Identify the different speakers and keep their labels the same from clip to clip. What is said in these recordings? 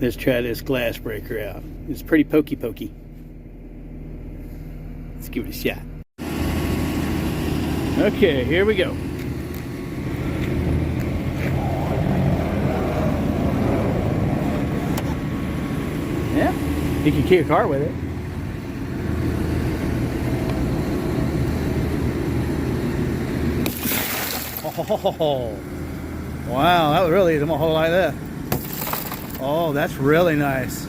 Speaker 1: Let's try this glass breaker out. It's pretty pokey. Let's give it a shot. Okay, here we go. Yeah, you can key a car with it. Oh, wow, that really isn't a whole like that. Oh, that's really nice.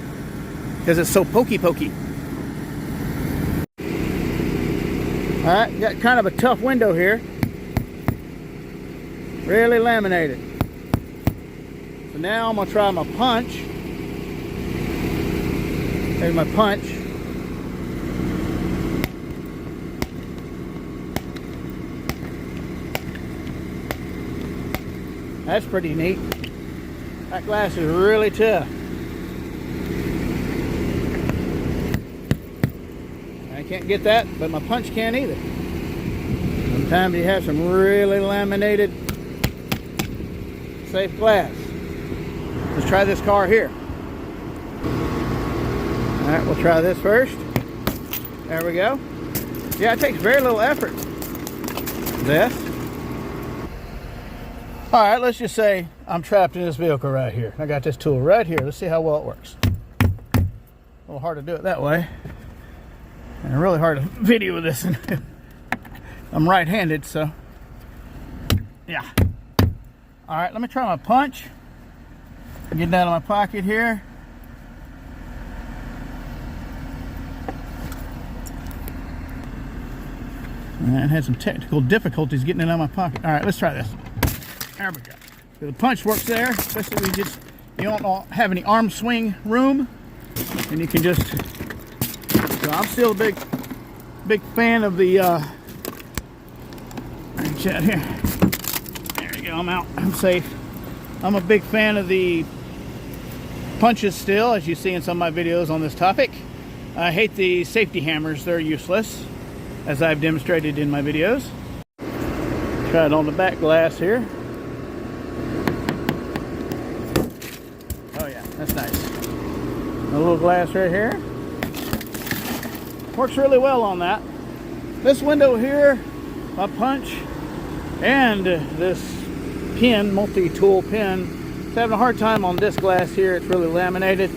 Speaker 1: Because it's so pokey. Alright, got kind of a tough window here. Really laminated. So now I'm going to try my punch. There's my punch. That's pretty neat. That glass is really tough. I can't get that, but my punch can't either. Sometimes you have some really laminated, safe glass. Let's try this car here. Alright, we'll try this first. There we go. Yeah, it takes very little effort. This. Alright, let's just say I'm trapped in this vehicle right here. I got this tool right here. Let's see how well it works. A little hard to do it that way. And really hard to video with this. I'm right-handed, so yeah. Alright, let me try my punch. Get that out of my pocket here. And I had some technical difficulties getting it out of my pocket. Alright, let's try this. There we go. So the punch works there, especially when you don't have any arm swing room, and you can just. So I'm still a big fan of the. Chat here. There we go. I'm out. I'm safe. I'm a big fan of the punches still, as you see in some of my videos on this topic. I hate the safety hammers. They're useless, as I've demonstrated in my videos. Try it on the back glass here. Oh yeah, that's nice. A little glass right here. Works really well on that. This window here, my punch, and this pin, multi-tool pin, it's having a hard time on this glass here. It's really laminated.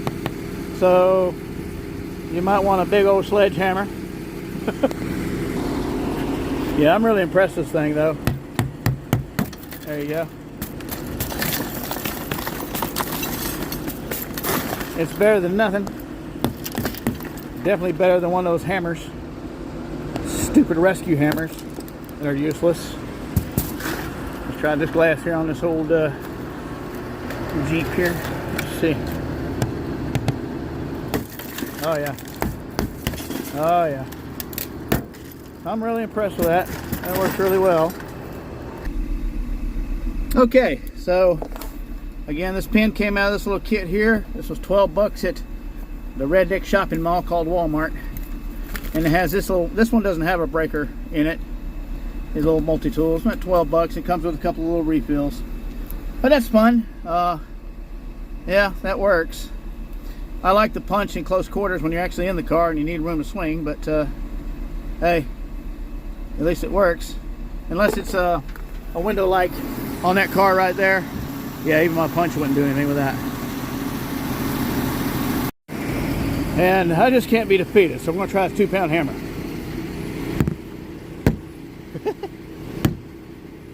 Speaker 1: So you might want a big old sledgehammer. Yeah, I'm really impressed with this thing though. There you go. It's better than nothing. Definitely better than one of those hammers. Stupid rescue hammers that are useless. Let's try this glass here on this old Jeep here. Let's see. Oh yeah. Oh yeah. I'm really impressed with that. That works really well. Okay, so again, this pin came out of this little kit here. This was 12 bucks at the Redneck shopping mall called Walmart. And it has this little, this one doesn't have a breaker in it. These little multi-tools, about 12 bucks. It comes with a couple of little refills. But that's fun. Yeah, that works. I like the punch in close quarters when you're actually in the car and you need room to swing, but hey, at least it works. Unless it's a window like on that car right there. Yeah, even my punch wouldn't do anything with that. And I just can't be defeated, so I'm going to try this 2-pound hammer.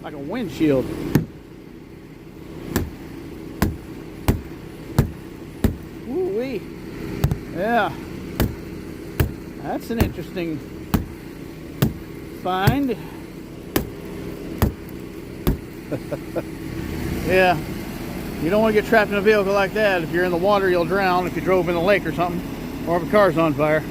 Speaker 1: Like a windshield. Woo-wee. Yeah. That's an interesting find. Yeah. You don't want to get trapped in a vehicle like that. If you're in the water, you'll drown. If you drove in the lake or something, or if a car's on fire.